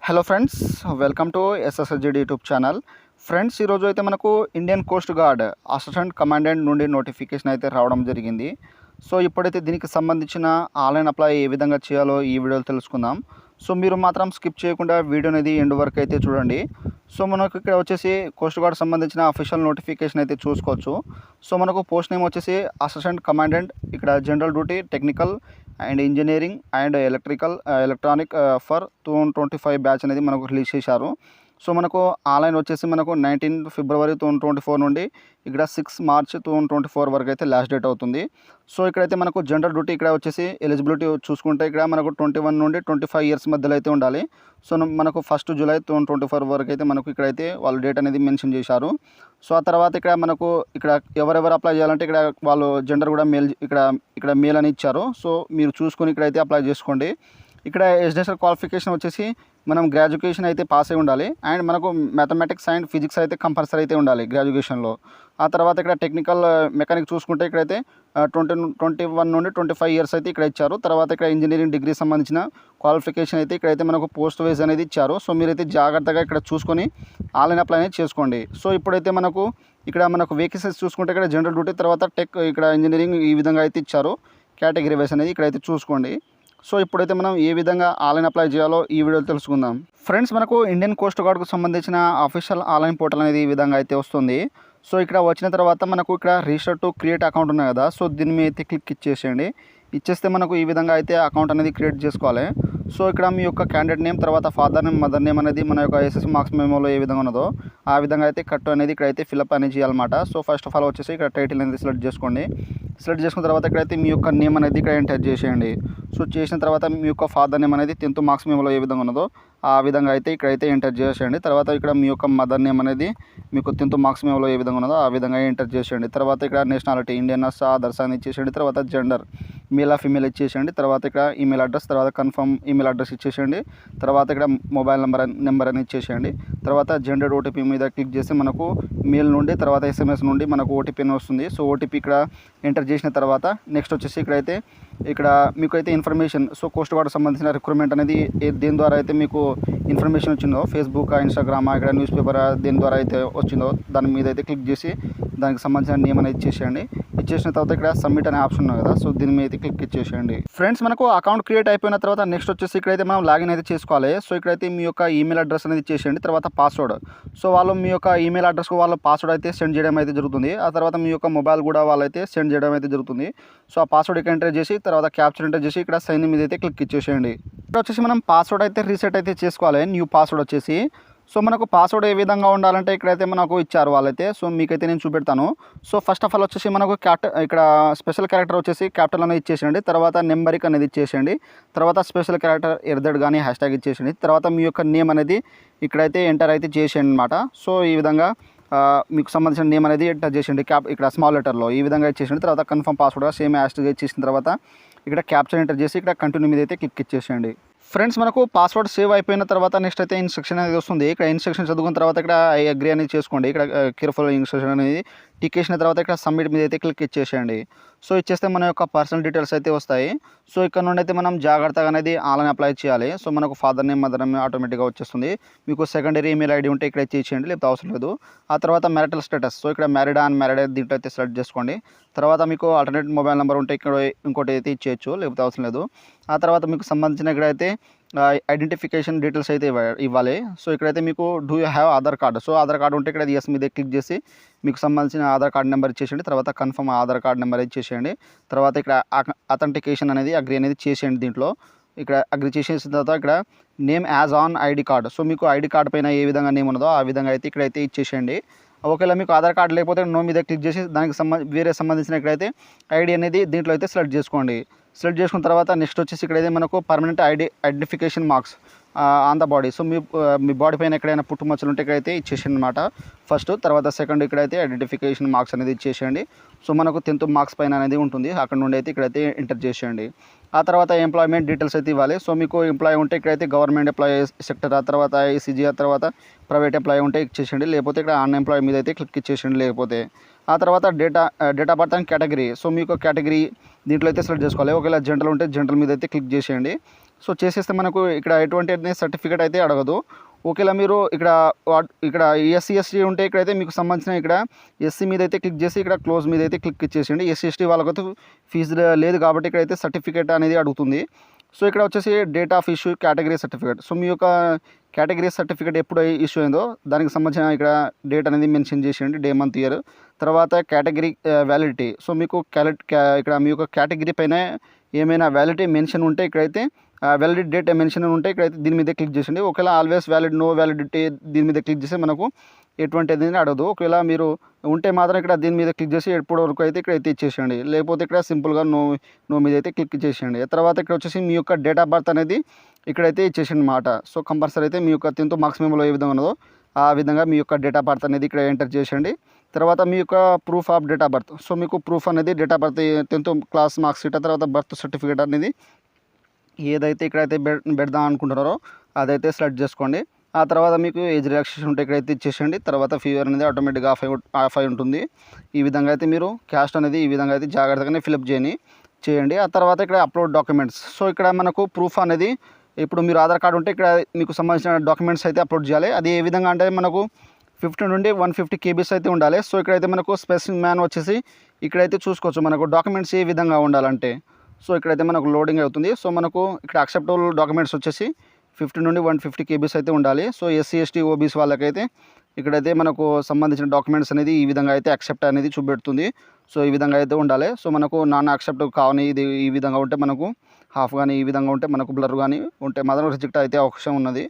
Hello friends, welcome to SSZ YouTube channel. Friends, ఈరోజు అయితే మనకు Indian coast guard assistant commandant నుండి notification అయితే రావడం జరిగింది. సో ఇప్పుడైతే దీనికి సంబంధించిన ఆన్లైన్ అప్లై ఏ విధంగా చేయాలో ఈ వీడియోలో తెలుసుకుందాం. సో మీరు మాత్రం స్కిప్ చేయకుండా వీడియో అనేది ఎండ్ వరకు అయితే చూడండి. సో మనకు ఇక్కడ వచ్చేసి కోస్ట్ గార్డ్ సంబంధించిన అఫీషియల్ నోటిఫికేషన్ అయితే చూసుకోవచ్చు. సో మనకు పోస్ట్ నేమ్ వచ్చేసి అసిస్టెంట్ కమాండెంట్, ఇక్కడ general duty, technical and engineering and electronic for 2025 batch అనేది మనకు రిలీజ్ చేశారు. సో మనకు ఆన్లైన్ వచ్చేసి మనకు 19 ఫిబ్రవరి 2024 నుండి ఇక్కడ 6 మార్చ్ 2024 వరకు అయితే లాస్ట్ డేట్ అవుతుంది. సో ఇక్కడైతే మనకు జనరల్ డ్యూటీ ఇక్కడ వచ్చేసి ఎలిజిబిలిటీ చూసుకుంటే ఇక్కడ మనకు 21 నుండి 25 ఇయర్స్ మధ్యలో అయితే ఉండాలి. సో మనకు 1 జూలై 2024 వరకు అయితే మనకు ఇక్కడైతే వాళ్ళు డేట్ అనేది మెన్షన్ చేశారు. సో ఆ తర్వాత ఇక్కడ మనకు ఇక్కడ ఎవరెవరు అప్లై చేయాలంటే ఇక్కడ వాళ్ళు జెండర్ కూడా మేల్ ఇక్కడ మేల్ అని ఇచ్చారు. సో మీరు చూసుకొని ఇక్కడైతే అప్లై చేసుకోండి. ఇక్కడ ఎడ్యుకేషనల్ క్వాలిఫికేషన్ వచ్చేసి మనం గ్రాడ్యుయేషన్ అయితే పాస్ అయి ఉండాలి. అండ్ మనకు మ్యాథమెటిక్స్ అండ్ ఫిజిక్స్ అయితే కంపల్సరీ అయితే ఉండాలి గ్రాడ్యుయేషన్లో. ఆ తర్వాత ఇక్కడ టెక్నికల్ మెకానిక్ చూసుకుంటే ఇక్కడైతే 21 నుండి 25 ఇయర్స్ అయితే ఇక్కడ ఇచ్చారు. తర్వాత ఇక్కడ ఇంజనీరింగ్ డిగ్రీ సంబంధించిన క్వాలిఫికేషన్ అయితే ఇక్కడైతే మనకు పోస్ట్ వైజ్ అనేది ఇచ్చారు. సో మీరైతే జాగ్రత్తగా ఇక్కడ చూసుకొని ఆన్లైన్ అప్లై అనేది చేసుకోండి. సో ఇప్పుడైతే మనకు వేకెన్సీస్ చూసుకుంటే ఇక్కడ జనరల్ డ్యూటీ, తర్వాత టెక్, ఇక్కడ ఇంజనీరింగ్ ఈ విధంగా అయితే ఇచ్చారు. కేటగిరీ వైజ్ అనేది ఇక్కడైతే చూసుకోండి. సో ఇప్పుడైతే మనం ఏ విధంగా ఆన్లైన్ అప్లై చేయాలో ఈ వీడియోలో తెలుసుకుందాం. ఫ్రెండ్స్, మనకు ఇండియన్ కోస్ట్ గార్డ్కు సంబంధించిన అఫీషియల్ ఆన్లైన్ పోర్టల్ అనేది ఈ విధంగా అయితే వస్తుంది. సో ఇక్కడ వచ్చిన తర్వాత మనకు ఇక్కడ రిజిస్టర్ టు క్రియేట్ అకౌంట్ ఉన్నాయి కదా, సో దీని మీద అయితే క్లిక్ ఇచ్చేసేయండి. ఇచ్చేస్తే మనకు ఈ విధంగా అయితే అకౌంట్ అనేది క్రియేట్ చేసుకోవాలి. సో ఇక్కడ మీ యొక్క క్యాండిడేట్ నేమ్, తర్వాత ఫాదర్ నేమ్, మదర్ నేమ్ అనేది మన యొక్క ఎస్ఎస్సి మార్క్స్ మెమోలో ఏ విధంగా ఉన్నదో ఆ విధంగా అయితే కట్ అనేది ఇక్కడైతే ఫిల్అప్ అనేది చేయాలన్నమాట. సో ఫస్ట్ ఆఫ్ ఆల్ వచ్చేసి ఇక్కడ టైటిల్ అనేది సెలెక్ట్ చేసుకోండి. సెలెక్ట్ చేసుకున్న తర్వాత ఇక్కడైతే మీ యొక్క నేమ్ అనేది ఇక్కడ ఎంటర్ చేసేయండి. సో చేసిన తర్వాత మీ యొక్క ఫాదర్ నేమ్ అనేది 10th మార్క్స్ మెమోలో ఏ విధంగా ఉన్నదో ఆ విధంగా అయితే ఇక్కడైతే ఎంటర్ చేసేయండి. తర్వాత ఇక్కడ మీ యొక్క మదర్ నేమ్ అనేది మీకు 10th మార్క్స్ మెమోలో ఏ విధంగా ఉన్నదో ఆ విధంగా ఎంటర్ చేసేయండి. తర్వాత ఇక్కడ నేషనాలిటీ ఇండియన్, ఆధార్స్ అని ఇచ్చేసేయండి. తర్వాత జెండర్ మేల్ ఫీమేల్ ఇచ్చేసేయండి. తర్వాత ఇక్కడ ఈమెయిల్ అడ్రస్, తర్వాత కన్ఫర్మ్ ఈమెయిల్ అడ్రస్ ఇచ్చేసేయండి. తర్వాత ఇక్కడ మొబైల్ నెంబర్ అని ఇచ్చేసేయండి. తర్వాత జెండర్ ఓటీపీ మీద క్లిక్ చేస్తే మనకు మెయిల్ నుండి, తర్వాత ఎస్ఎంఎస్ నుండి మనకు ఓటీపీ అని వస్తుంది. సో ఓటీపీ ఇక్కడ ఎంటర్ చేసిన తర్వాత నెక్స్ట్ వచ్చేసి ఇక్కడైతే ఇక్కడ మీకు అయితే ఇన్ఫర్మేషన్, సో కోస్ట్ గార్డ్ సంబంధించిన రిక్రూట్మెంట్ అనేది దేని ద్వారా అయితే మీకు ఇన్ఫర్మేషన్ వచ్చిందో, ఫేస్బుక్, ఇన్స్టాగ్రామ్, ఇక్కడ న్యూస్ పేపర్ దేని ద్వారా అయితే వచ్చిందో దాని మీద అయితే క్లిక్ చేసి దానికి సంబంధించిన నేమ్ అనేది ఇచ్చేసేయండి. ఇచ్చేసిన తర్వాత ఇక్కడ సబ్మిట్ అనే ఆప్షన్ ఉంది కదా, సో దీని మీద అయితే క్లిక్ ఇచ్చేసేయండి. ఫ్రెండ్స్, మనకు అకౌంట్ క్రియేట్ అయిపోయిన తర్వాత నెక్స్ట్ వచ్చేసి ఇక్కడైతే మనం లాగిన్ అయితే చేసుకోవాలి. సో ఇక్కడైతే మీ యొక్క ఈమెయిల్ అడ్రస్ అనేది ఇచ్చేసేయండి. తర్వాత పాస్వర్డ్, సో వాళ్ళు మీ యొక్క ఈమెయిల్ అడ్రస్కు వాళ్ళ పాస్వర్డ్ అయితే సెండ్ చేయడం అయితే జరుగుతుంది. ఆ తర్వాత మీ యొక్క మొబైల్ కూడా వాళ్ళైతే సెండ్ చేయడం అయితే జరుగుతుంది. సో ఆ పాస్వర్డ్ ఇక్కడ ఎంటర్ చేసి తర్వాత క్యాప్చర్ ఎంటర్ చేసి ఇక్కడ సైన్ మీద అయితే క్లిక్ ఇచ్చేసేయండి. ఇక్కడ వచ్చేసి మనం పాస్వర్డ్ అయితే రీసెట్ అయితే చేసుకోవాలి. న్యూ పాస్వర్డ్ వచ్చేసి, సో మనకు పాస్వర్డ్ ఏ విధంగా ఉండాలంటే ఇక్కడైతే మనకు ఇచ్చారు వాళ్ళైతే. సో మీకైతే నేను చూపెడతాను. సో ఫస్ట్ ఆఫ్ ఆల్ వచ్చేసి మనకు ఇక్కడ స్పెషల్ క్యారెక్టర్ వచ్చేసి క్యాపిటల్ అనేది ఇచ్చేసేయండి. తర్వాత నెంబరిక్ అనేది ఇచ్చేసేయండి. తర్వాత స్పెషల్ క్యారెక్టర్ ఎర్దడ్ కానీ హ్యాష్ట్యాగ్ ఇచ్చేసేయండి. తర్వాత మీ యొక్క నేమ్ అనేది ఇక్కడైతే ఎంటర్ అయితే చేసేయండి అనమాట. సో ఈ విధంగా మీకు సంబంధించిన నేమ్ అనేది ఎంటర్ చేసేయండి. ఇక్కడ స్మాల్ లెటర్లో ఈ విధంగా ఇచ్చేసేయండి. తర్వాత కన్ఫర్మ్ పాస్వర్డ్గా సేమ్ హ్యాష్ట్యాగ్ ఇచ్చేసిన తర్వాత ఇక్కడ క్యాప్చర్ ఎంటర్ చేసి ఇక్కడ కంటిన్యూ మీద అయితే క్లిక్ ఇచ్చేసేయండి. ఫ్రెండ్స్, మనకు పాస్వర్డ్ సేవ్ అయిపోయిన తర్వాత నెక్స్ట్ అయితే ఇన్స్ట్రక్షన్ అనేది వస్తుంది. ఇక్కడ ఇన్స్ట్రక్షన్ చదువుకున్న తర్వాత ఇక్కడ ఐ అగ్రీ అనేది చేసుకోండి. ఇక్కడ కేర్ఫుల్ ఇన్స్ట్రక్షన్ అనేది టిక్ చేసిన తర్వాత ఇక్కడ సబ్మిట్ మీద అయితే క్లిక్ ఇచ్చేసేయండి. సో ఇచ్చేస్తే మన యొక్క పర్సనల్ డీటెయిల్స్ అయితే వస్తాయి. సో ఇక్కడ నుండి అయితే మనం జాగ్రత్తగా అనేది ఆన్లైన్ అప్లై చేయాలి. సో మనకు ఫాదర్ నేమ్, మదర్ నేమ్ ఆటోమేటిక్గా వచ్చేస్తుంది. మీకు సెకండరీ ఈమెయిల్ ఐడి ఉంటే ఇక్కడ ఇచ్చేయండి, లేకపోతే అవసరం లేదు. ఆ తర్వాత మ్యారిటల్ స్టేటస్, సో ఇక్కడ మ్యారీడ్ అన్మ్యారీడ్ దీంట్లో అయితే సెలెక్ట్ చేసుకోండి. తర్వాత మీకు ఆల్టర్నేట్ మొబైల్ నెంబర్ ఉంటే ఇక్కడ ఇంకోటి అయితే ఇచ్చేయచ్చు, లేకపోతే అవసరం లేదు. ఆ తర్వాత మీకు సంబంధించిన ఇక్కడైతే ఐడెంటిఫికేషన్ డీటెయిల్స్ అయితే ఇవ్వాలి. సో ఇక్కడైతే మీకు do you have Aadhaar card, so Aadhaar card ఉంటే ఇక్కడ ఎస్ మీద క్లిక్ చేసి మీకు సంబంధించిన ఆధార్ కార్డు నెంబర్ ఇచ్చేసేయండి. తర్వాత కన్ఫర్మ్ ఆధార్ కార్డు నెంబర్ ఇచ్చేసేయండి. తర్వాత ఇక్కడ అథెంటికేషన్ అనేది అగ్రీ అనేది చేసేయండి. దీంట్లో ఇక్కడ అగ్రీ చేసేసిన తర్వాత ఇక్కడ name as on ID card, so మీకు ఐడి కార్డు పైన ఏ విధంగా నేమ్ ఉన్నదో ఆ విధంగా అయితే ఇక్కడైతే ఇచ్చేసేయండి. ఒకవేళ మీకు ఆధార్ కార్డు లేకపోతే నో మీద క్లిక్ చేసి దానికి వేరే సంబంధించిన ఇక్కడైతే ఐడి అనేది దీంట్లో అయితే సెలెక్ట్ చేసుకోండి. సెలెక్ట్ చేసుకున్న తర్వాత నెక్స్ట్ వచ్చేసి ఇక్కడైతే మనకు permanent identification marks on the body, so me body పైన ఎక్కడైనా పుట్టుమచ్చలు ఉంటే ఇక్కడైతే ఇచ్చేసేయండి అనమాట ఫస్ట్. తర్వాత సెకండ్ ఇక్కడైతే ఐడెంటిఫికేషన్ మార్క్స్ అనేది ఇచ్చేసేయండి. సో మనకు 10th మార్క్స్ పైన అనేది ఉంటుంది, అక్కడ నుండి అయితే ఇక్కడైతే ఎంటర్ చేసేయండి. ఆ తర్వాత ఎంప్లాయ్మెంట్ డీటెయిల్స్ అయితే ఇవ్వాలి. సో మీకు ఎంప్లాయీ ఉంటే ఇక్కడైతే గవర్నమెంట్ ఎంప్లాయీ సెక్టర్, ఆ తర్వాత ఐసీజీ, ఆ తర్వాత ప్రైవేట్ ఎంప్లాయీ ఉంటే ఇచ్చేసేయండి, లేకపోతే ఇక్కడ అన్ఎంప్లాయీ మీద అయితే క్లిక్ ఇచ్చేసేయండి లేకపోతే. ఆ తర్వాత date of birth and category, so మీకు కేటగిరీ దీంట్లో అయితే సెలెక్ట్ చేసుకోవాలి. ఒకవేళ జనరల్ ఉంటే జనరల్ మీద అయితే క్లిక్ చేసేయండి. సో చేసేస్తే మనకు ఇక్కడ ఎటువంటి సర్టిఫికేట్ అయితే అడగదు. ఒకవేళ మీరు ఇక్కడ ఎస్సీ ఎస్టీ ఉంటే ఇక్కడైతే మీకు సంబంధించిన ఇక్కడ ఎస్సీ మీద అయితే క్లిక్ చేసి ఇక్కడ క్లోజ్ మీద అయితే క్లిక్ ఇచ్చేసేయండి. ఎస్సీ ఎస్టీ వాళ్ళకైతే ఫీజు లేదు కాబట్టి ఇక్కడైతే సర్టిఫికేట్ అనేది అడుగుతుంది. సో ఇక్కడ వచ్చేసి date of issue category certificate. So మీ యొక్క కేటగిరీ సర్టిఫికేట్ ఎప్పుడు ఇష్యూ అయిందో దానికి సంబంధించిన ఇక్కడ డేట్ అనేది మెన్షన్ చేసేయండి, డే మంత్ ఇయర్. తర్వాత కేటగిరీ వ్యాలిడిటీ. సో మీకు ఇక్కడ మీ యొక్క కేటగిరీ పైన ఏమైనా వ్యాలిడిటీ మెన్షన్ ఉంటే ఇక్కడైతే వ్యాలిడిటీ డేట్ మెన్షన్ ఉంటే ఇక్కడైతే దీని మీద క్లిక్ చేయండి. ఒకవేళ ఆల్వేస్ వ్యాలిడ్ నో వ్యాలిడిటీ దీని మీద క్లిక్ చేస్తే మనకు ఎటువంటిది అడగదు. ఒకవేళ మీరు ఉంటే మాత్రం ఇక్కడ దీని మీద క్లిక్ చేసి ఎప్పటి వరకు అయితే ఇక్కడైతే ఇచ్చేసేయండి. లేకపోతే ఇక్కడ సింపుల్గా నో మీద అయితే క్లిక్ చేసేయండి. తర్వాత ఇక్కడ వచ్చేసి మీ యొక్క డేట్ ఆఫ్ బర్త్ అనేది ఇక్కడైతే ఇచ్చేసేయండి అన్నమాట. సో కంపల్సరీ అయితే మీ యొక్క 10th మార్క్స్ మెమోలో ఏ విధంగా ఉన్నదో ఆ విధంగా మీ యొక్క డేట్ ఆఫ్ బర్త్ అనేది ఇక్కడ ఎంటర్ చేసేయండి. తర్వాత మీ యొక్క proof of date of birth. So మీకు ప్రూఫ్ అనేది date of birth 10th class marks sheet, తర్వాత బర్త్ సర్టిఫికేట్ అనేది ఏదైతే ఇక్కడైతే పెడదాం అనుకుంటున్నారో అదైతే సెలెక్ట్ చేసుకోండి. ఆ తర్వాత మీకు ఏజ్ రిలాక్సేషన్ ఉంటే ఇక్కడైతే ఇచ్చేసేయండి. తర్వాత ఫీవర్ అనేది ఆటోమేటిక్గా ఆఫ్ అయి ఉంటుంది. ఈ విధంగా అయితే మీరు క్యాస్ట్ అనేది ఈ విధంగా అయితే జాగ్రత్తగానే ఫిలప్ చేయండి. ఆ తర్వాత ఇక్కడ అప్లోడ్ డాక్యుమెంట్స్. సో ఇక్కడ మనకు ప్రూఫ్ అనేది ఇప్పుడు మీరు ఆధార్ కార్డు ఉంటే ఇక్కడ మీకు సంబంధించిన డాక్యుమెంట్స్ అయితే అప్లోడ్ చేయాలి. అది ఏ విధంగా అంటే మనకు 50 నుండి 150 కేబీస్ అయితే ఉండాలి. సో ఇక్కడైతే మనకు స్పెసిఫిక్ మ్యాన్ వచ్చేసి ఇక్కడైతే చూసుకోవచ్చు మనకు డాక్యుమెంట్స్ ఏ విధంగా ఉండాలంటే. సో ఇక్కడైతే మనకు లోడింగ్ అవుతుంది. సో మనకు ఇక్కడ అక్సెప్టబుల్ డాక్యుమెంట్స్ వచ్చేసి 50 నుండి 150 కేబీస్ అయితే ఉండాలి. సో ఎస్సీ ఎస్టీ ఓబీసీ వాళ్ళకైతే ఇక్కడైతే మనకు సంబంధించిన డాక్యుమెంట్స్ అనేది ఈ విధంగా అయితే యాక్సెప్ట్ అనేది చూపెడుతుంది. సో ఈ విధంగా అయితే ఉండాలి. సో మనకు నాన్ యాక్సెప్ట్ కావని ఇది ఈ విధంగా ఉంటే మనకు హాఫ్ కానీ ఈ విధంగా ఉంటే మనకు బ్లర్ కానీ ఉంటే మాత్రం రిజెక్ట్ అయితే అవకాశం ఉన్నది.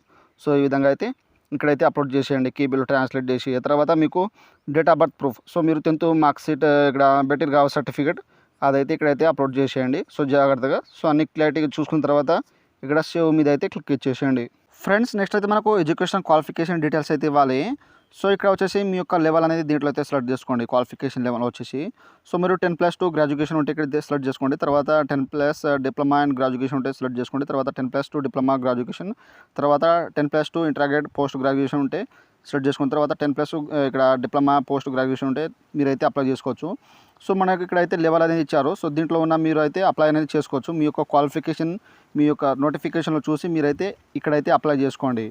సో ఈ విధంగా అయితే ఇక్కడైతే అప్లోడ్ చేసేయండి, కీబోర్డ్లో ట్రాన్స్లేట్ చేసి. తర్వాత మీకు date of birth proof. So మీరు 10th మార్క్స్ షీట్ ఇక్కడ బెటర్ కావాలి సర్టిఫికేట్ అదైతే ఇక్కడైతే అప్లోడ్ చేసేయండి. సో జాగ్రత్తగా సో అన్ని క్లారిటీగా చూసుకున్న తర్వాత ఇక్కడ సేవ్ మీద అయితే క్లిక్ ఇచ్చేసేయండి. ఫ్రెండ్స్ నెక్స్ట్ అయితే మనకు ఎడ్యుకేషన్ క్వాలిఫికేషన్ డీటెయిల్స్ అయితే ఇవ్వాలి. సో ఇక్కడ వచ్చేసి మీ యొక్క లెవెల్ అనేది దీంట్లో అయితే సెలెక్ట్ చేసుకోండి. క్వాలిఫికేషన్ లెవెల్ వచ్చేసి సో మీరు 10+2 గ్రాడ్యుయేషన్ ఉంటే ఇక్కడ సెలెక్ట్ చేసుకోండి. తర్వాత 10+ డిప్లొమా అండ్ గ్రాడ్యుయేషన్ ఉంటే సెలెక్ట్ చేసుకోండి. తర్వాత 10+2 డిప్లొమా గ్రాడ్యుయేషన్, తర్వాత 10+2 ఇంటర్గ్రేడ్ పోస్ట్ గ్రాడ్యుయేషన్ ఉంటే సెలెక్ట్ చేసుకున్న తర్వాత 10+2 ఇక్కడ డిప్లొమా పోస్ట్ గ్రాడ్యుయేషన్ ఉంటే మీరైతే అప్లై చేసుకోవచ్చు. సో మనకి ఇక్కడైతే లెవెల్ అనేది ఇచ్చారు. సో దీంట్లో ఉన్న మీరు అయితే అప్లై అనేది చేసుకోవచ్చు. మీ యొక్క క్వాలిఫికేషన్ మీ యొక్క నోటిఫికేషన్లో చూసి మీరైతే ఇక్కడైతే అప్లై చేసుకోండి.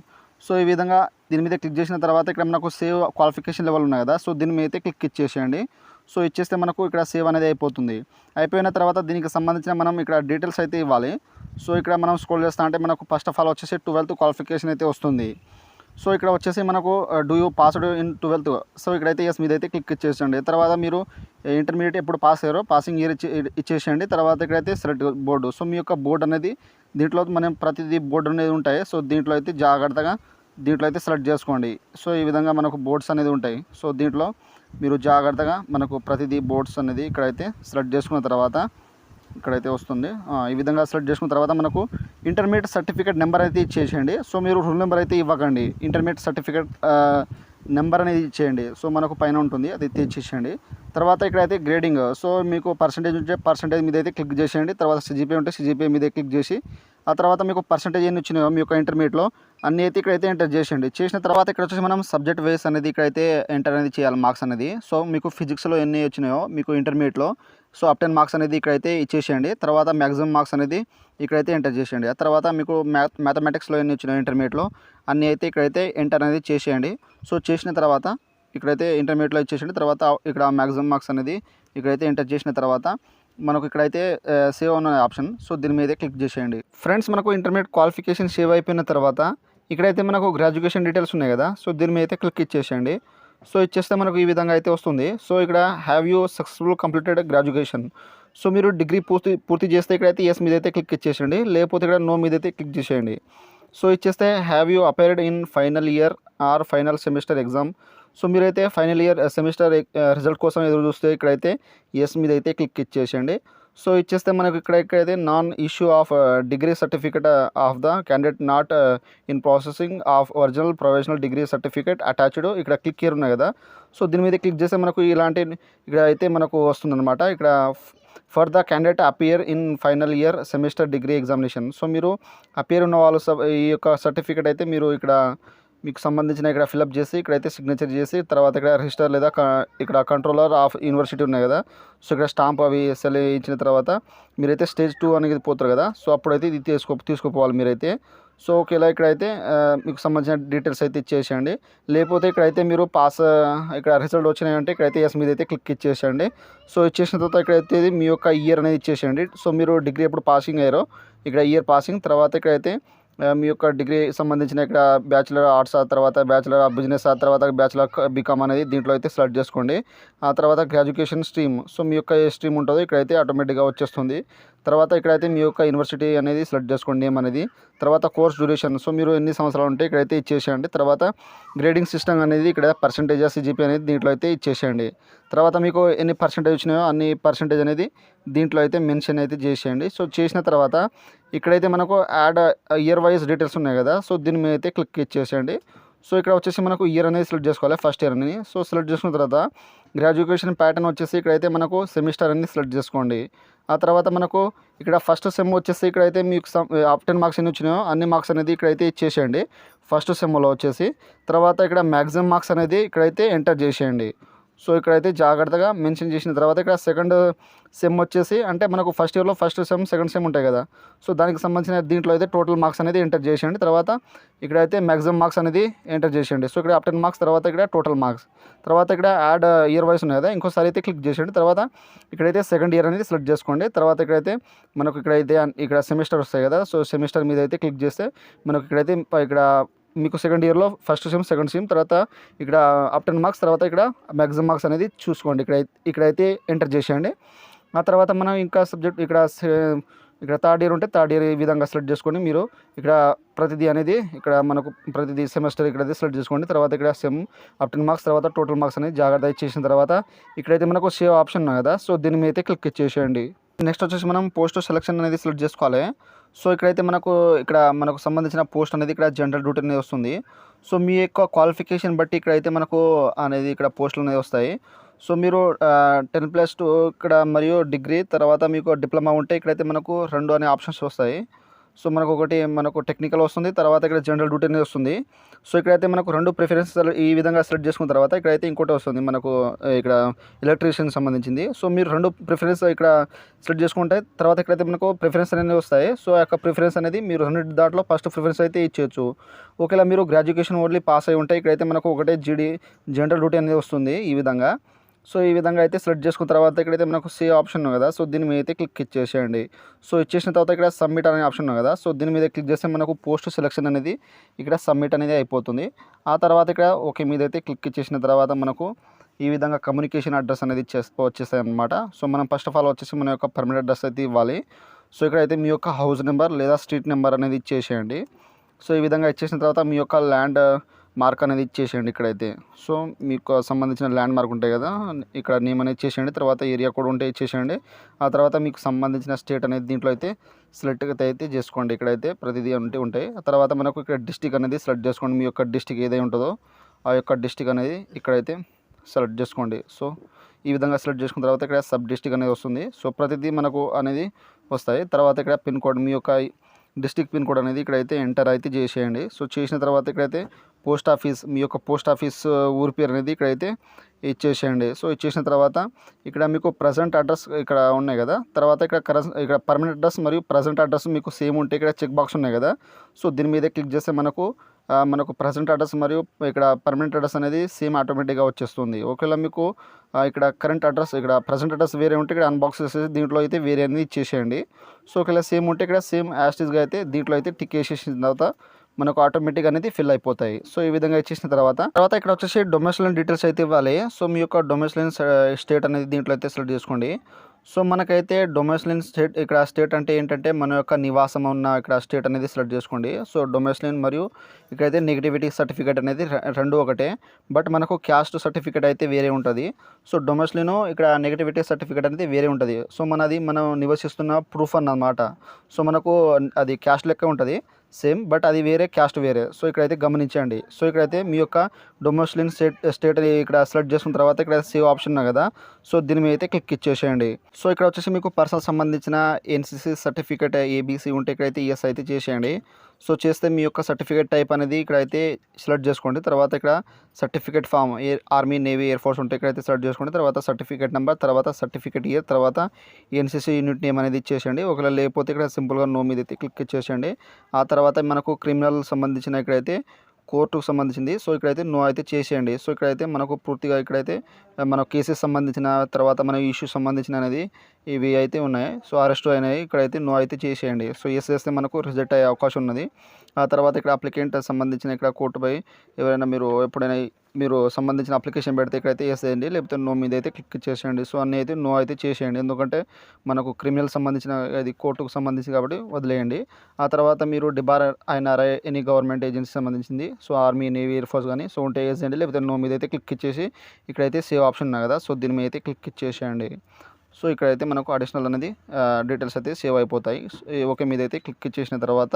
సో ఈ విధంగా దీని మీద క్లిక్ చేసిన తర్వాత ఇక్కడ మనకు సేవ్ క్వాలిఫికేషన్ లెవెల్ ఉన్నాయి కదా, సో దీని మీద అయితే క్లిక్ ఇచ్చేసేయండి. సో ఇచ్చేస్తే మనకు ఇక్కడ సేవ్ అనేది అయిపోతుంది. అయిపోయిన తర్వాత దీనికి సంబంధించిన మనం ఇక్కడ డీటెయిల్స్ అయితే ఇవ్వాలి. సో ఇక్కడ మనం స్క్రోల్ చేస్తా అంటే మనకు ఫస్ట్ ఆఫ్ ఆల్ వచ్చేసి 12th క్వాలిఫికేషన్ అయితే వస్తుంది. సో ఇక్కడ వచ్చేసి మనకు do you passed in 12th. So ఇక్కడైతే ఎస్ మీద అయితే క్లిక్ ఇచ్చేసేయండి. తర్వాత మీరు ఇంటర్మీడియట్ ఎప్పుడు పాస్ అయ్యారో పాసింగ్ ఇయర్ ఇచ్చేసేయండి. తర్వాత ఇక్కడైతే సెలెక్ట్ బోర్డు. సో మీ యొక్క బోర్డు అనేది దీంట్లో మనం ప్రతిదీ బోర్డు అనేది ఉంటాయి. సో దీంట్లో అయితే జాగ్రత్తగా దీంట్లో అయితే సెలెక్ట్ చేసుకోండి. సో ఈ విధంగా మనకు బోర్డ్స్ అనేది ఉంటాయి. సో దీంట్లో మీరు జాగ్రత్తగా మనకు ప్రతిదీ బోర్డ్స్ అనేది ఇక్కడైతే సెలెక్ట్ చేసుకున్న తర్వాత ఇక్కడైతే వస్తుంది. ఈ విధంగా సెలెక్ట్ చేసుకున్న తర్వాత మనకు ఇంటర్మీడియట్ సర్టిఫికేట్ నెంబర్ అయితే ఇచ్చేసేయండి. సో మీరు రూల్ నెంబర్ అయితే ఇవ్వకండి, ఇంటర్మీడియట్ సర్టిఫికేట్ నెంబర్ అనేది ఇచ్చేయండి. సో మనకు పైన ఉంటుంది అది ఇచ్చేసేయండి. తర్వాత ఇక్కడైతే గ్రేడింగ్. సో మీకు పర్సంటేజ్ ఉంటే పర్సంటేజ్ మీద అయితే క్లిక్ చేసేయండి. తర్వాత సిజిపిఏ ఉంటే సిజిపిఏ మీద క్లిక్ చేసి ఆ తర్వాత మీకు పర్సంటేజ్ ఎన్ని వచ్చినాయో మీ యొక్క ఇంటర్మీడియట్లో అన్నీ అయితే ఇక్కడైతే ఎంటర్ చేసేయండి. చేసిన తర్వాత ఇక్కడ వచ్చేసి మనం సబ్జెక్ట్ వైస్ అనేది ఇక్కడైతే ఎంటర్ అనేది చేయాలి మార్క్స్ అనేది. సో మీకు ఫిజిక్స్లో ఎన్ని వచ్చినాయో మీకు ఇంటర్మీడియట్లో సో అప్ 10 మార్క్స్ అనేది ఇక్కడైతే ఇచ్చేసేయండి. తర్వాత మ్యాక్సిమం మార్క్స్ అనేది ఇక్కడైతే ఎంటర్ చేసేయండి. ఆ తర్వాత మీకు మ్యాథమెటిక్స్లో ఎన్ని వచ్చినాయో ఇంటర్మీడియట్లో అన్నీ అయితే ఇక్కడైతే ఎంటర్ అనేది చేసేయండి. సో చేసిన తర్వాత ఇక్కడైతే ఇంటర్మీడియట్లో ఇచ్చేసేయండి. తర్వాత ఇక్కడ మ్యాక్సిమం మార్క్స్ అనేది ఇక్కడైతే ఎంటర్ చేసిన తర్వాత మనకు ఇక్కడైతే సేవ్ అనే ఆప్షన్. సో దీని మీద క్లిక్ చేసేయండి. ఫ్రెండ్స్ మనకు ఇంటర్మీడియట్ క్వాలిఫికేషన్ సేవ్ అయిపోయిన తర్వాత ఇక్కడైతే మనకు గ్రాడ్యుయేషన్ డీటెయిల్స్ ఉన్నాయి కదా, సో దీని మీద అయితే క్లిక్ ఇచ్చేసేయండి. సో ఇచ్చేస్తే మనకు ఈ విధంగా అయితే వస్తుంది. సో ఇక్కడ have you successful completed graduation. So మీరు డిగ్రీ పూర్తి చేస్తే ఇక్కడైతే ఎస్ మీద అయితే క్లిక్ ఇచ్చేసేయండి. లేకపోతే ఇక్కడ నో మీద అయితే క్లిక్ చేసేయండి. సో ఇచ్చేస్తే have you appeared in final year or final semester exam. So మీరైతే ఫైనల్ ఇయర్ సెమిస్టర్ రిజల్ట్ కోసం ఎదురు చూస్తే ఇక్కడైతే ఎస్ మీద అయితే క్లిక్ ఇచ్చేసేయండి. సో ఇచ్చేస్తే మనకు ఇక్కడైతే non issue of degree certificate of the candidate not in processing of original professional degree certificate attached ఇక్కడ క్లిక్ హియర్ ఉన్నాయి కదా, సో దీని మీద క్లిక్ చేస్తే మనకు ఇలాంటి ఇక్కడ అయితే మనకు వస్తుందన్నమాట. ఇక్కడ for the candidate appear in final year semester degree examination. So మీరు అపియర్ ఉన్న వాళ్ళు ఈ యొక్క సర్టిఫికేట్ అయితే మీరు ఇక్కడ మీకు సంబంధించిన ఇక్కడ ఫిలప్ చేసి ఇక్కడైతే సిగ్నేచర్ చేసి తర్వాత ఇక్కడ రిజిస్టర్ లేదా ఇక్కడ కంట్రోలర్ ఆఫ్ యూనివర్సిటీ ఉన్నాయి కదా, సో ఇక్కడ స్టాంప్ అవి సెల్ ఇచ్చిన తర్వాత మీరైతే స్టేజ్ 2 అనేది పోతారు కదా, సో అప్పుడైతే ఇది తీసుకుపోవాలి మీరైతే. సో ఓకేలా ఇక్కడైతే మీకు సంబంధించిన డీటెయిల్స్ అయితే ఇచ్చేసేయండి. లేకపోతే ఇక్కడైతే మీరు పాస్ ఇక్కడ రిజల్ట్ వచ్చినాయంటే ఇక్కడైతే ఎస్ మీద అయితే క్లిక్ ఇచ్చేసేయండి. సో ఇచ్చేసిన తర్వాత ఇక్కడైతే మీ యొక్క ఇయర్ అనేది ఇచ్చేసేయండి. సో మీరు డిగ్రీ ఎప్పుడు పాసింగ్ అయ్యారో ఇక్కడ ఇయర్ పాసింగ్, తర్వాత ఇక్కడైతే మీ యొక్క డిగ్రీ సంబంధించిన ఇక్కడ బ్యాచిలర్ ఆర్ట్స్, ఆ తర్వాత బ్యాచిలర్ ఆఫ్ బిజినెస్, ఆ తర్వాత బ్యాచిలర్ బీకామ్ అనేది దీంట్లో అయితే సెలెక్ట్ చేసుకోండి. ఆ తర్వాత గ్రాడ్యుయేషన్ స్ట్రీమ్, సో మీ యొక్క ఏ స్ట్రీమ్ ఉంటుందో ఇక్కడైతే ఆటోమేటిక్గా వచ్చేస్తుంది. తర్వాత ఇక్కడైతే మీ యొక్క యూనివర్సిటీ అనేది సెలెక్ట్ చేసుకోండి నేమ్ అనేది. తర్వాత కోర్స్ డ్యూరేషన్, సో మీరు ఎన్ని సంవత్సరాలు ఉంటే ఇక్కడైతే ఇచ్చేసేయండి. తర్వాత గ్రేడింగ్ సిస్టమ్ అనేది ఇక్కడ పర్సెంటేజ్ సిజిపి అనేది దీంట్లో అయితే ఇచ్చేసేయండి. తర్వాత మీకు ఎన్ని పర్సెంటేజ్ వచ్చినాయో అన్ని పర్సెంటేజ్ అనేది దీంట్లో అయితే మెన్షన్ అయితే చేసేయండి. సో చేసిన తర్వాత ఇక్కడైతే మనకు యాడ్ ఇయర్ వైజ్ డీటెయిల్స్ ఉన్నాయి కదా, సో దీని మీద అయితే క్లిక్ ఇచ్చేసేయండి. సో ఇక్కడ వచ్చేసి మనకు ఇయర్ అనేది సెలెక్ట్ చేసుకోవాలి, ఫస్ట్ ఇయర్ అని. సో సెలెక్ట్ చేసుకున్న తర్వాత గ్రాడ్యుయేషన్ ప్యాటర్న్ వచ్చేసి ఇక్కడైతే మనకు సెమిస్టర్ అనేది సెలెక్ట్ చేసుకోండి. ఆ తర్వాత మనకు ఇక్కడ ఫస్ట్ సెమ్ వచ్చేసి ఇక్కడైతే మీకు 10 మార్క్స్ ఎన్ని వచ్చినాయో అన్ని మార్క్స్ అనేది ఇక్కడైతే ఇచ్చేసేయండి ఫస్ట్ సెమ్లో వచ్చేసి. తర్వాత ఇక్కడ మ్యాక్సిమం మార్క్స్ అనేది ఇక్కడైతే ఎంటర్ చేసేయండి. సో ఇక్కడైతే జాగ్రత్తగా మెన్షన్ చేసిన తర్వాత ఇక్కడ సెకండ్ సెమ్ వచ్చేసి అంటే మనకు ఫస్ట్ ఇయర్లో ఫస్ట్ సెమ్ సెకండ్ సెమ్ ఉంటాయి కదా, సో దానికి సంబంధించిన దీంట్లో అయితే టోటల్ మార్క్స్ అనేది ఎంటర్ చేసేయండి. తర్వాత ఇక్కడైతే మ్యాక్సిమం మార్క్స్ అనేది ఎంటర్ చేసేయండి. సో ఇక్కడ 10 మార్క్స్ తర్వాత ఇక్కడ టోటల్ మార్క్స్, తర్వాత ఇక్కడ యాడ్ ఇయర్ వైస్ ఉన్నాయి కదా, ఇంకోసారి అయితే క్లిక్ చేసేయండి. తర్వాత ఇక్కడైతే సెకండ్ ఇయర్ అనేది సెలెక్ట్ చేసుకోండి. తర్వాత ఇక్కడైతే మనకు ఇక్కడైతే ఇక్కడ సెమిస్టర్ వస్తాయి కదా, సో సెమిస్టర్ మీద అయితే క్లిక్ చేస్తే మనకు ఇక్కడైతే ఇక్కడ మీకు సెకండ్ ఇయర్లో ఫస్ట్ సెమ్ సెకండ్ సెమ్ తర్వాత ఇక్కడ 10 మార్క్స్ తర్వాత ఇక్కడ మ్యాక్సిమం మార్క్స్ అనేది చూసుకోండి, ఇక్కడైతే ఎంటర్ చేసేయండి. ఆ తర్వాత మనం ఇంకా సబ్జెక్ట్ ఇక్కడ థర్డ్ ఇయర్ ఉంటే థర్డ్ ఇయర్ ఈ విధంగా సెలెక్ట్ చేసుకొని మీరు ఇక్కడ ప్రతిదీ అనేది ఇక్కడ మనకు ప్రతిదీ సెమిస్టర్ ఇక్కడైతే సెలెక్ట్ చేసుకోండి. తర్వాత ఇక్కడ సెమ్ 10 మార్క్స్ తర్వాత టోటల్ మార్క్స్ అనేది జాగ్రత్త ఇచ్చేసిన తర్వాత ఇక్కడైతే మనకు సేవ్ ఆప్షన్ ఉంది కదా, సో దీని మీద అయితే క్లిక్ ఇచ్చేసేయండి. నెక్స్ట్ వచ్చేసి మనం పోస్ట్ సెలెక్షన్ అనేది సెలెక్ట్ చేసుకోవాలి. సో ఇక్కడైతే మనకు సంబంధించిన పోస్ట్ అనేది ఇక్కడ జనరల్ డ్యూటీ అనేది వస్తుంది. సో మీ యొక్క క్వాలిఫికేషన్ బట్టి ఇక్కడైతే మనకు అనేది ఇక్కడ పోస్టులు అనేవి వస్తాయి. సో మీరు 10+2 ఇక్కడ మరియు డిగ్రీ తర్వాత మీకు డిప్లొమా ఉంటే ఇక్కడైతే మనకు 2 అనే ఆప్షన్స్ వస్తాయి. సో మనకు టెక్నికల్ వస్తుంది, తర్వాత ఇక్కడ జనరల్ డ్యూటీ అనేది వస్తుంది. సో ఇక్కడైతే మనకు 2 ప్రిఫరెన్స్ ఈ విధంగా సెలెక్ట్ చేసుకున్న తర్వాత ఇక్కడైతే ఇంకోటి వస్తుంది మనకు ఇక్కడ ఎలక్ట్రీషియన్ సంబంధించింది. సో మీరు 2 ప్రిఫరెన్స్ ఇక్కడ సెలెక్ట్ చేసుకుంటే తర్వాత ఇక్కడైతే మనకు ప్రిఫరెన్స్ అనేది వస్తాయి. సో ఆ యొక్క ప్రిఫరెన్స్ అనేది మీరు 2 దాంట్లో ఫస్ట్ ప్రిఫరెన్స్ అయితే ఇచ్చేయచ్చు. ఒకవేళ మీరు గ్రాడ్యుయేషన్ ఓన్లీ పాస్ అయి ఉంటే ఇక్కడైతే మనకు ఒకటే జనరల్ డ్యూటీ అనేది వస్తుంది ఈ విధంగా. సో ఈ విధంగా అయితే సెలెక్ట్ చేసుకున్న తర్వాత ఇక్కడైతే మనకు సేవ్ ఆప్షన్ ఉంది కదా, సో దీని మీద అయితే క్లిక్ ఇచ్చేసేయండి. సో ఇచ్చేసిన తర్వాత ఇక్కడ సబ్మిట్ అనే ఆప్షన్ ఉంది కదా, సో దీని మీద క్లిక్ చేస్తే మనకు పోస్ట్ సెలెక్షన్ అనేది ఇక్కడ సబ్మిట్ అనేది అయిపోతుంది. ఆ తర్వాత ఇక్కడ ఓకే మీద అయితే క్లిక్ ఇచ్చేసిన తర్వాత మనకు ఈ విధంగా కమ్యూనికేషన్ అడ్రస్ అనేది వచ్చేస్తాయి అన్నమాట. సో మనం ఫస్ట్ ఆఫ్ ఆల్ వచ్చేసి మన యొక్క పర్మనెంట్ అడ్రస్ అయితే ఇవ్వాలి. సో ఇక్కడైతే మీ యొక్క హౌస్ నెంబర్ లేదా స్ట్రీట్ నెంబర్ అనేది ఇచ్చేసేయండి. సో ఈ విధంగా ఇచ్చేసిన తర్వాత మీ యొక్క ల్యాండ్ మార్క్ అనేది ఇచ్చేసేయండి ఇక్కడైతే. సో మీకు సంబంధించిన ల్యాండ్ మార్క్ ఉంటాయి కదా, ఇక్కడ నేమ్ అనేది ఇచ్చేసేయండి. తర్వాత ఏరియా కోడ్ ఉంటే ఇచ్చేసేయండి. ఆ తర్వాత మీకు సంబంధించిన స్టేట్ అనేది దీంట్లో అయితే సెలెక్ట్ అయితే చేసుకోండి. ఇక్కడైతే ప్రతిదీ ఉంటాయి. ఆ తర్వాత మనకు ఇక్కడ డిస్టిక్ అనేది సెలెక్ట్ చేసుకోండి. మీ యొక్క డిస్టిక్ ఏదై ఉంటుందో ఆ యొక్క డిస్టిక్ అనేది ఇక్కడైతే సెలెక్ట్ చేసుకోండి. సో ఈ విధంగా సెలెక్ట్ చేసుకున్న తర్వాత ఇక్కడ సబ్ డిస్టిక్ అనేది వస్తుంది. సో ప్రతిదీ మనకు అనేది వస్తాయి. తర్వాత ఇక్కడ పిన్ కోడ్ మీ యొక్క డిస్టిక్ పిన్ కోడ్ అనేది ఇక్కడైతే ఎంటర్ అయితే చేసేయండి. సో చేసిన తర్వాత ఇక్కడైతే పోస్ట్ ఆఫీస్ మీ యొక్క పోస్ట్ ఆఫీస్ ఊరి పేరు అనేది ఇక్కడైతే ఇచ్చేసేయండి. సో ఇచ్చేసిన తర్వాత ఇక్కడ మీకు ప్రజెంట్ అడ్రస్ ఇక్కడ ఉన్నాయి కదా, తర్వాత ఇక్కడ పర్మనెంట్ అడ్రస్ మరియు ప్రజెంట్ అడ్రస్ మీకు సేమ్ ఉంటే ఇక్కడ చెక్ బాక్స్ ఉన్నాయి కదా, సో దీని మీద క్లిక్ చేస్తే మనకు ప్రజెంట్ అడ్రస్ మరియు ఇక్కడ పర్మనెంట్ అడ్రస్ అనేది సేమ్ ఆటోమేటిక్గా వచ్చేస్తుంది. ఒకవేళ మీకు ఇక్కడ కరెంట్ అడ్రస్ ఇక్కడ ప్రజెంట్ అడ్రస్ వేరే ఉంటే ఇక్కడ అన్బాక్స్ చేసేసి దీంట్లో అయితే వేరే అనేది ఇచ్చేసేయండి. సో ఒకవేళ సేమ్ ఉంటే ఇక్కడ సేమ్ యాస్టీస్గా అయితే దీంట్లో అయితే టిక్ వేసేసిన తర్వాత మనకు ఆటోమేటిక్ అనేది ఫిల్ అయిపోతాయి. సో ఈ విధంగా ఇచ్చేసిన తర్వాత ఇక్కడ వచ్చేసి డొమెస్టిక్ డీటెయిల్స్ అయితే ఇవ్వాలి. సో మీ యొక్క డొమెస్టిక్ స్టేట్ అనేది దీంట్లో అయితే సెలెక్ట్ చేసుకోండి. సో మనకైతే డొమెస్టిక్ స్టేట్ ఇక్కడ స్టేట్ అంటే ఏంటంటే మన యొక్క నివాసం ఉన్న ఇక్కడ స్టేట్ అనేది సెలెక్ట్ చేసుకోండి. సో డొమెస్టిక్ మరియు ఇక్కడైతే నెగిటివిటీ సర్టిఫికేట్ అనేది 2 ఒకటే, బట్ మనకు క్యాస్ట్ సర్టిఫికేట్ అయితే వేరే ఉంటుంది. సో డొమెస్టిక్ ఇక్కడ నెగిటివిటీ సర్టిఫికేట్ అనేది వేరే ఉంటుంది. సో మనం నివసిస్తున్న ప్రూఫ్ అన్నమాట. సో మనకు అది క్యాస్ట్ లెక్క ఉంటుంది సేమ్, బట్ అది వేరే క్యాస్ట్ వేరే. సో ఇక్కడైతే గమనించండి. సో ఇక్కడైతే మీ యొక్క డొమెస్టిక్ స్టేట్ ఇక్కడ సెలెక్ట్ చేసుకున్న తర్వాత ఇక్కడ సేవ్ ఆప్షన్ ఉంది కదా, సో దీని మీద అయితే క్లిక్ ఇచ్చేసేయండి. సో ఇక్కడ వచ్చేసి మీకు పర్సనల్ సంబంధించిన ఎన్సీసీ సర్టిఫికేట్ ఏబీసీ ఉంటే ఇక్కడైతే ఎస్ అయితే చేసేయండి. సో చేస్తే మీ యొక్క సర్టిఫికేట్ టైప్ అనేది ఇక్కడైతే సెలెక్ట్ చేసుకోండి. తర్వాత ఇక్కడ certificate form army, navy, air force ఉంటే ఇక్కడైతే సెలెక్ట్ చేసుకోండి. తర్వాత సర్టిఫికేట్ నెంబర్, తర్వాత సర్టిఫికేట్ ఇయర్, తర్వాత ఎన్సీసీ యూనిట్ నేమ్ అనేది ఇచ్చేసేయండి. ఒకవేళ లేకపోతే ఇక్కడ సింపుల్గా నో మీద అయితే క్లిక్ ఇచ్చేసేయండి. ఆ తర్వాత మనకు క్రిమినల్ సంబంధించిన ఇక్కడైతే కోర్టుకు సంబంధించింది. సో ఇక్కడైతే నో అయితే చేసేయండి. సో ఇక్కడైతే మనకు పూర్తిగా ఇక్కడైతే మన కేసెస్ సంబంధించిన, తర్వాత మన ఇష్యూ సంబంధించిన అనేది ఇవి అయితే ఉన్నాయి. సో అరెస్ట్ అయినాయి. ఇక్కడైతే నో అయితే చేసేయండి. సో ఎస్ చేస్తే మనకు రిజెక్ట్ అయ్యే అవకాశం ఉన్నది. ఆ తర్వాత ఇక్కడ అప్లికెంట్ సంబంధించిన ఇక్కడ కోర్టుపై ఎవరైనా మీరు ఎప్పుడైనా మీరు సంబంధించిన అప్లికేషన్ పెడితే ఇక్కడైతే ఎస్ చేయండి, లేకపోతే నో మీద అయితే క్లిక్ చేసేయండి. సో అన్నీ అయితే నో అయితే చేసేయండి. ఎందుకంటే మనకు క్రిమినల్ సంబంధించిన అది కోర్టుకు సంబంధించి కాబట్టి వదిలేయండి. ఆ తర్వాత మీరు debar INRI any government agency సంబంధించింది, so army, navy, air force కానీ సో ఉంటే ఎస్ చేయండి, లేకపోతే నో మీద అయితే క్లిక్ ఇచ్చేసి ఇక్కడైతే సేవ్ ఆప్షన్ ఉన్నాయి కదా, సో దీని మీద అయితే క్లిక్ ఇచ్చేసేయండి. సో ఇక్కడైతే మనకు అడిషనల్ అనేది డీటెయిల్స్ అయితే సేవ్ అయిపోతాయి. ఓకే మీద అయితే క్లిక్ ఇచ్చేసిన తర్వాత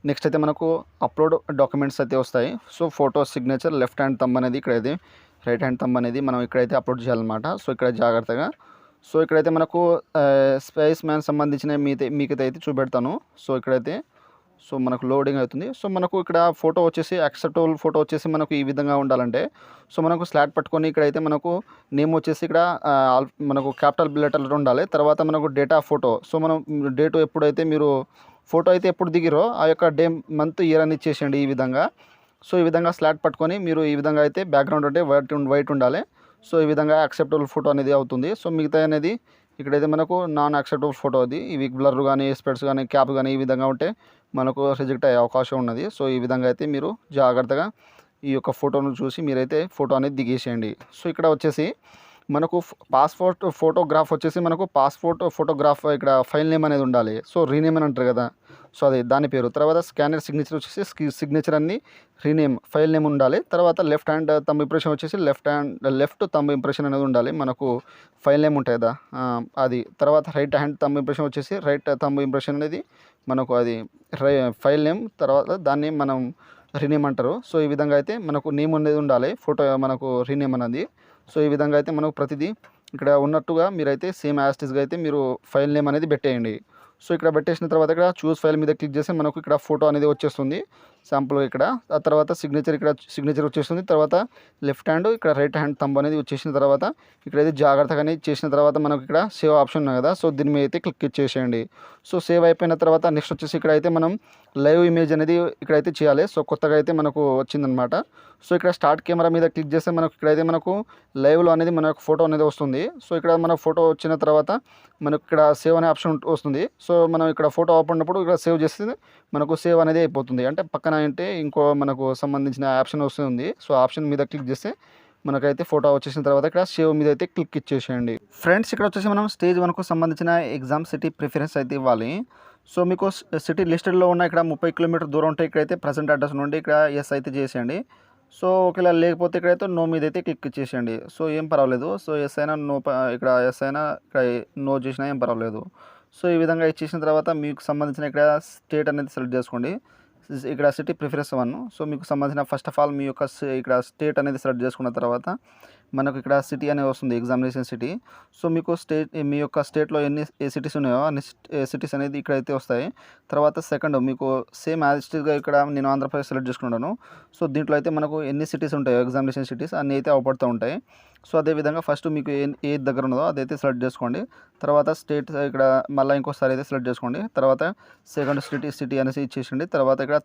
నెక్స్ట్ అయితే మనకు అప్లోడ్ డాక్యుమెంట్స్ అయితే వస్తాయి. So photo, signature, left hand thumb అనేది ఇక్కడైతే, రైట్ హ్యాండ్ థంబ్ అనేది మనం ఇక్కడైతే అప్లోడ్ చేయాలన్నమాట. సో ఇక్కడ జాగ్రత్తగా. సో ఇక్కడైతే మనకు స్పేస్ మ్యాన్ సంబంధించిన మీకైతే అయితే చూపెడతాను. సో ఇక్కడైతే సో మనకు లోడింగ్ అవుతుంది. సో మనకు ఇక్కడ ఫోటో వచ్చేసి యాక్సెప్టబుల్ ఫోటో వచ్చేసి మనకు ఈ విధంగా ఉండాలంటే, సో మనకు స్లాట్ పట్టుకొని ఇక్కడైతే మనకు నేమ్ వచ్చేసి ఇక్కడ మనకు క్యాపిటల్ లెటర్లో ఉండాలి. తర్వాత మనకు డేటా ఫోటో, సో మనం డేట్ ఎప్పుడైతే మీరు ఫోటో అయితే ఎప్పుడు దిగిరో ఆ యొక్క డే, మంత్, ఇయర్ అని ఇచ్చేసేయండి ఈ విధంగా. సో ఈ విధంగా స్లాట్ పట్టుకొని మీరు ఈ విధంగా అయితే బ్యాక్గ్రౌండ్ అంటే వైట్ ఉండాలి. సో ఈ విధంగా యాక్సెప్టబుల్ ఫోటో అనేది అవుతుంది. సో మిగతా అనేది ఇక్కడైతే మనకు నాన్ యాక్సెప్టబుల్ ఫోటో అది, ఇవి బ్లర్ కానీ, స్పెట్స్ కానీ, క్యాప్ కానీ ఈ విధంగా ఉంటే మనకు రిజెక్ట్ అయ్యే అవకాశం ఉన్నది. సో ఈ విధంగా అయితే మీరు జాగ్రత్తగా ఈ యొక్క ఫోటోను చూసి మీరైతే ఫోటో అనేది దిగేసేయండి. సో ఇక్కడ వచ్చేసి మనకు పాస్పోర్ట్ ఫోటోగ్రాఫ్ వచ్చేసి మనకు పాస్పోర్ట్ ఫోటోగ్రాఫ్ ఇక్కడ ఫైల్ నేమ్ అనేది ఉండాలి. సో రీనేమ్ అని అంటారు కదా, సో అది దాని పేరు. తర్వాత స్కానర్ సిగ్నేచర్ వచ్చేసి సిగ్నేచర్ అన్ని రీనేమ్ ఫైల్ నేమ్ ఉండాలి. తర్వాత లెఫ్ట్ హ్యాండ్ థంబ్ ఇంప్రెషన్ వచ్చేసి లెఫ్ట్ థంబ్ ఇంప్రెషన్ అనేది ఉండాలి. మనకు ఫైల్ నేమ్ ఉంటుంది కదా అది. తర్వాత రైట్ హ్యాండ్ థంబ్ ఇంప్రెషన్ వచ్చేసి రైట్ థంబ్ ఇంప్రెషన్ అనేది మనకు అది ఫైల్ నేమ్, తర్వాత దాన్ని మనం రీనేమ్ అంటారు. సో ఈ విధంగా అయితే మనకు నేమ్ అనేది ఉండాలి, ఫోటో మనకు రీనేమ్ అనేది. సో ఈ విధంగా అయితే మనకు ప్రతిదీ ఇక్కడ ఉన్నట్టుగా మీరైతే సేమ్ యాస్టిస్గా అయితే మీరు ఫైల్ నేమ్ అనేది పెట్టేయండి. సో ఇక్కడ పెట్టేసిన తర్వాత ఇక్కడ చూస్ ఫైల్ మీద క్లిక్ చేస్తే మనకు ఇక్కడ ఫోటో అనేది వచ్చేస్తుంది శాంపుల్ ఇక్కడ. ఆ తర్వాత సిగ్నేచర్, ఇక్కడ సిగ్నేచర్ వచ్చేస్తుంది. తర్వాత లెఫ్ట్ హ్యాండ్, ఇక్కడ రైట్ హ్యాండ్ థంబ్ అనేది వచ్చేసిన తర్వాత ఇక్కడైతే జాగ్రత్తగానే చేసిన తర్వాత మనకు ఇక్కడ సేవ్ ఆప్షన్ ఉంది కదా, సో దీని మీద అయితే క్లిక్ ఇచ్చేసేయండి. సో సేవ్ అయిపోయిన తర్వాత నెక్స్ట్ వచ్చేసి ఇక్కడైతే మనం లైవ్ ఇమేజ్ అనేది ఇక్కడైతే చేయాలి. సో కొత్తగా అయితే మనకు వచ్చిందనమాట. సో ఇక్కడ స్టార్ట్ కెమెరా మీద క్లిక్ చేస్తే మనకు ఇక్కడైతే మనకు లైవ్లో అనేది మనకు ఫోటో అనేది వస్తుంది. సో ఇక్కడ మన ఫోటో వచ్చిన తర్వాత మనకు ఇక్కడ సేవ్ అనే ఆప్షన్ వస్తుంది. సో మనం ఇక్కడ ఫోటో ఓపెన్ అయినప్పుడు ఇక్కడ సేవ్ చేస్తే మనకు సేవ్ అనేది అయిపోతుంది. అంటే పక్కన అంటే ఇంకో మనకు సంబంధించిన ఆప్షన్ వస్తుంది. సో ఆప్షన్ మీద క్లిక్ చేస్తే మనకైతే ఫోటో వచ్చేసిన తర్వాత ఇక్కడ సేవ్ మీద అయితే క్లిక్ ఇచ్చేసేయండి. ఫ్రెండ్స్ ఇక్కడ వచ్చేసి మనం స్టేజ్ 1కు సంబంధించిన ఎగ్జామ్ సిటీ ప్రిఫరెన్స్ అయితే ఇవ్వాలి. సో మీకు సిటీ లిస్టెడ్లో ఉన్న ఇక్కడ 30 కిలోమీటర్ దూరం ఉంటే ఇక్కడైతే ప్రజెంట్ అడ్రస్ నుండి ఇక్కడ ఎస్ అయితే చేసేయండి. సో ఒకవేళ లేకపోతే ఇక్కడైతే నో మీద అయితే క్లిక్ ఇచ్చేసేయండి. సో ఏం పర్వాలేదు. సో ఎస్ అయినా నో, ఇక్కడ ఎస్ అయినా ఇక్కడ నో చేసినా ఏం పర్వాలేదు. సో ఈ విధంగా ఇచ్చేసిన తర్వాత మీకు సంబంధించిన ఇక్కడ స్టేట్ అనేది సెలెక్ట్ చేసుకోండి. ఇక్కడ సిటీ ప్రిఫరెన్స్ 1. సో మీకు సంబంధించిన ఫస్ట్ ఆఫ్ ఆల్ మీ యొక్క ఇక్కడ స్టేట్ అనేది సెలెక్ట్ చేసుకున్న తర్వాత మనకు ఇక్కడ సిటీ అనేది వస్తుంది, ఎగ్జామినేషన్ సిటీ. సో మీకు మీ యొక్క స్టేట్లో ఏ సిటీస్ ఉన్నాయో అన్ని సిటీస్ అనేది ఇక్కడైతే వస్తాయి. తర్వాత సెకండ్ మీకు సేమ్ యాజ్ ఇట్ ఈస్గా ఇక్కడ నేను ఆంధ్రప్రదేశ్ సెలెక్ట్ చేసుకున్నాను. సో దీంట్లో అయితే మనకు ఎన్ని సిటీస్ ఉంటాయో ఎగ్జామినేషన్ సిటీస్ అన్నీ అయితే అవపడుతూ ఉంటాయి. సో అదేవిధంగా ఫస్ట్ మీకు ఏది దగ్గర ఉన్నదో అదైతే సెలెక్ట్ చేసుకోండి. తర్వాత స్టేట్ ఇక్కడ మళ్ళీ ఇంకోసారి అయితే సెలెక్ట్ చేసుకోండి. తర్వాత సెకండ్ సిటీ అనేసి ఇచ్చేసండి. తర్వాత ఇక్కడ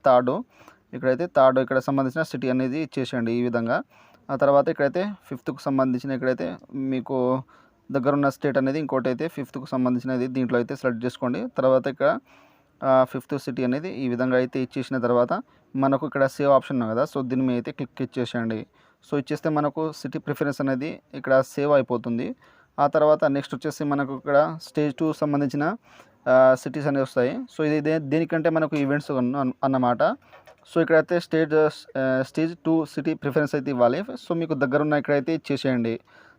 ఇక్కడైతే ఇక్కడ సంబంధించిన సిటీ అనేది ఇచ్చేసేయండి ఈ విధంగా. ఆ తర్వాత ఇక్కడైతే 5థ్కు సంబంధించిన ఇక్కడైతే మీకు దగ్గరున్న స్టేట్ అనేది ఇంకోటి అయితే 5థ్కు సంబంధించినది దీంట్లో అయితే సెలెక్ట్ చేసుకోండి. తర్వాత ఇక్కడ 5థ్ సిటీ అనేది ఈ విధంగా అయితే ఇచ్చేసిన తర్వాత మనకు ఇక్కడ సేవ్ ఆప్షన్ ఉంది కదా, సో దీని మీద అయితే క్లిక్ ఇచ్చేసేయండి. సో ఇచ్చేస్తే మనకు సిటీ ప్రిఫరెన్స్ అనేది ఇక్కడ సేవ్ అయిపోతుంది. ఆ తర్వాత నెక్స్ట్ వచ్చేసి మనకు ఇక్కడ స్టేజ్ 2 సంబంధించిన సిటీస్ అనేవి వస్తాయి. సో ఇది దేనికంటే మనకు ఈవెంట్స్ అన్నమాట. సో ఇక్కడైతే స్టేజ్ 2 సిటీ ప్రిఫరెన్స్ అయితే ఇవ్వాలి. సో మీకు దగ్గరున్న ఇక్కడైతే ఇచ్చేసేయండి.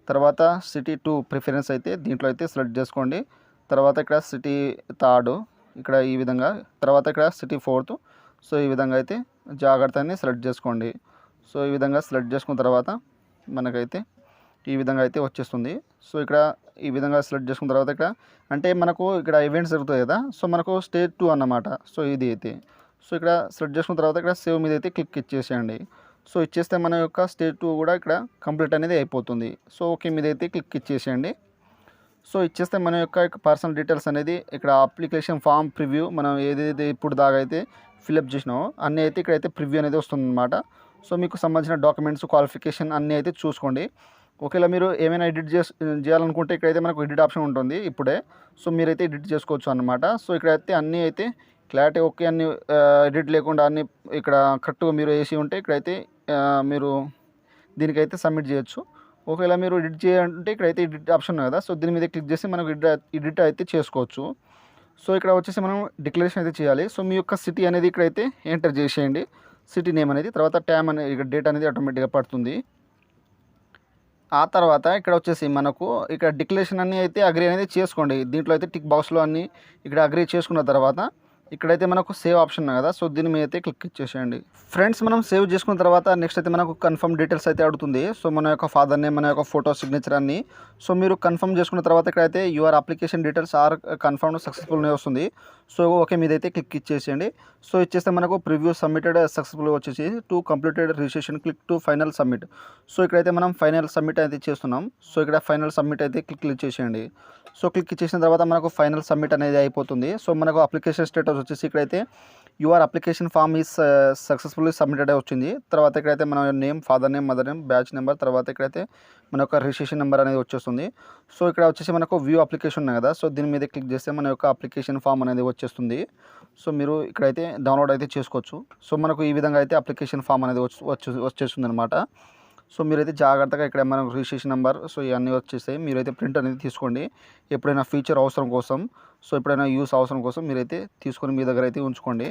తర్వాత సిటీ 2 ప్రిఫరెన్స్ అయితే దీంట్లో అయితే సెలెక్ట్ చేసుకోండి. తర్వాత ఇక్కడ సిటీ 3 ఇక్కడ ఈ విధంగా. తర్వాత ఇక్కడ సిటీ 4th. సో ఈ విధంగా అయితే జాగ్రత్తని సెలెక్ట్ చేసుకోండి. సో ఈ విధంగా సెలెక్ట్ చేసుకున్న తర్వాత మనకైతే ఈ విధంగా అయితే వచ్చేస్తుంది. సో ఇక్కడ ఈ విధంగా సెలెక్ట్ చేసుకున్న తర్వాత ఇక్కడ అంటే మనకు ఇక్కడ ఈవెంట్స్ జరుగుతాయి కదా, సో మనకు స్టేజ్ 2 అన్నమాట. సో ఇది అయితే సో ఇక్కడ సెలెక్ట్ చేసుకున్న తర్వాత ఇక్కడ సేవ్ మీద అయితే క్లిక్ ఇచ్చేసేయండి. సో ఇచ్చేస్తే మన యొక్క స్టేజ్ 2 కూడా ఇక్కడ కంప్లీట్ అనేది అయిపోతుంది. సో ఓకే మీద అయితే క్లిక్ ఇచ్చేసేయండి. సో ఇచ్చేస్తే మన యొక్క పర్సనల్ డీటెయిల్స్ అనేది ఇక్కడ అప్లికేషన్ ఫామ్ ప్రివ్యూ మనం ఏదైతే ఇప్పుడు దాకా అయితే ఫిల్అప్ చేసినామో అన్నీ అయితే ఇక్కడైతే ప్రివ్యూ అనేది వస్తుందన్నమాట. సో మీకు సంబంధించిన డాక్యుమెంట్స్ క్వాలిఫికేషన్ అన్నీ అయితే చూసుకోండి. ఒకవేళ మీరు ఏమైనా ఎడిట్ చేయాలనుకుంటే ఇక్కడైతే మనకు ఎడిట్ ఆప్షన్ ఉంటుంది ఇప్పుడే. సో మీరైతే ఎడిట్ చేసుకోవచ్చు అన్నమాట. సో ఇక్కడైతే అన్నీ అయితే క్లారిటీ ఓకే అన్ని ఎడిట్ లేకుండా అన్ని ఇక్కడ కరెక్ట్గా మీరు వేసి ఉంటే ఇక్కడైతే మీరు దీనికైతే సబ్మిట్ చేయొచ్చు. ఒకవేళ మీరు ఎడిట్ చేయాలంటే ఇక్కడైతే ఎడిట్ ఆప్షన్ ఉంది కదా, సో దీని మీద క్లిక్ చేసి మనకు ఎడిట్ అయితే చేసుకోవచ్చు. సో ఇక్కడ వచ్చేసి మనం డిక్లరేషన్ అయితే చేయాలి. సో మీ యొక్క సిటీ అనేది ఇక్కడైతే ఎంటర్ చేసేయండి, సిటీ నేమ్ అనేది. తర్వాత ట్యామ్ అనేది ఇక్కడ డేట్ అనేది ఆటోమేటిక్గా పడుతుంది. ఆ తర్వాత ఇక్కడ వచ్చేసి మనకు ఇక్కడ డిక్లరేషన్ అన్నీ అయితే అగ్రీ అనేది చేసుకోండి. దీంట్లో అయితే టిక్ బాక్స్లో అన్నీ ఇక్కడ అగ్రీ చేసుకున్న తర్వాత ఇక్కడైతే మనకు సేవ్ ఆప్షన్ ఉంది కదా, సో దీని మీద అయితే క్లిక్ ఇచ్చేసేయండి. ఫ్రెండ్స్ మనం సేవ్ చేసుకున్న తర్వాత నెక్స్ట్ అయితే మనకు కన్ఫర్మ్ డీటెయిల్స్ అయితే అడుగుతుంది. సో మన యొక్క ఫాదర్ నేమ్, మన యొక్క ఫోటో, సిగ్నేచర్ అన్నీ. సో మీరు కన్ఫర్మ్ చేసుకున్న తర్వాత ఇక్కడైతే your application details are confirmed successful అని వస్తుంది. సో ఓకే మీద అయితే క్లిక్ ఇచ్చేసేయండి. సో ఇచ్చేస్తే మనకు ప్రివ్యూ సబ్మిటెడ్ సక్సెస్ఫుల్ వచ్చేసి to completed registration click to final submit. So ఇక్కడైతే మనం ఫైనల్ సబ్మిట్ అయితే చేస్తున్నాం. సో ఇక్కడ ఫైనల్ సబ్మిట్ అయితే క్లిక్ ఇచ్చేసేయండి. సో క్లిక్ ఇచ్చేసిన తర్వాత మనకు ఫైనల్ సబ్మిట్ అనేది అయిపోతుంది. సో మనకు అప్లికేషన్ స్టేటస్ వచ్చేసి ఇక్కడైతే your application form is successfully submitted వచ్చింది. తర్వాత ఇక్కడైతే మన name, father name, mother name, batch number, తర్వాత ఇక్కడైతే మన యొక్క రిజిస్ట్రేషన్ నెంబర్ అనేది వచ్చేస్తుంది. సో ఇక్కడ వచ్చేసి మనకు వ్యూ అప్లికేషన్ ఉన్నాయి కదా, సో దీని మీద క్లిక్ చేస్తే మన యొక్క అప్లికేషన్ ఫామ్ అనేది వచ్చేస్తుంది. సో మీరు ఇక్కడైతే డౌన్లోడ్ అయితే చేసుకోవచ్చు. సో మనకు ఈ విధంగా అయితే అప్లికేషన్ ఫామ్ అనేది వచ్చేస్తుంది అనమాట. సో మీరైతే జాగ్రత్తగా ఇక్కడ మనకు రిజిస్ట్రేషన్ నెంబర్, సో ఇవన్నీ వచ్చేసాయి. మీరైతే ప్రింట్ అనేది తీసుకోండి ఎప్పుడైనా ఫ్యూచర్ అవసరం కోసం, సో ఎప్పుడైనా యూస్ అవసరం కోసం మీరైతే తీసుకొని మీ దగ్గర అయితే ఉంచుకోండి.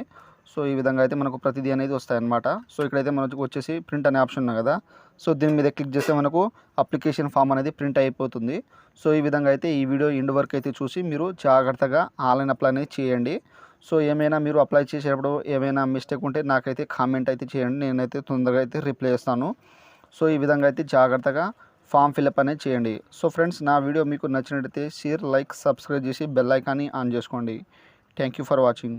సో ఈ విధంగా అయితే మనకు ప్రతిదీ అనేది వస్తాయన్నమాట. సో ఇక్కడైతే మనకు వచ్చేసి ప్రింట్ అనే ఆప్షన్ ఉంది కదా, సో దీని మీద క్లిక్ చేస్తే మనకు అప్లికేషన్ ఫామ్ అనేది ప్రింట్ అయిపోతుంది. సో ఈ విధంగా అయితే ఈ వీడియో ఎండ్ వరకు అయితే చూసి మీరు జాగ్రత్తగా ఆన్లైన్ అప్లై అనేది చేయండి. సో ఏమైనా మీరు అప్లై చేసేటప్పుడు ఏమైనా మిస్టేక్ ఉంటే నాకైతే కామెంట్ అయితే చేయండి, నేనైతే తొందరగా అయితే రిప్లై చేస్తాను. సో ఈ విధంగా అయితే జాగ్రత్తగా ఫామ్ ఫిల్అప్ అనేది చేయండి. సో ఫ్రెండ్స్, నా వీడియో మీకు నచ్చినట్లయితే షేర్, లైక్, సబ్స్క్రైబ్ చేసి బెల్ ఐకాన్ని ఆన్ చేసుకోండి. Thank you for watching.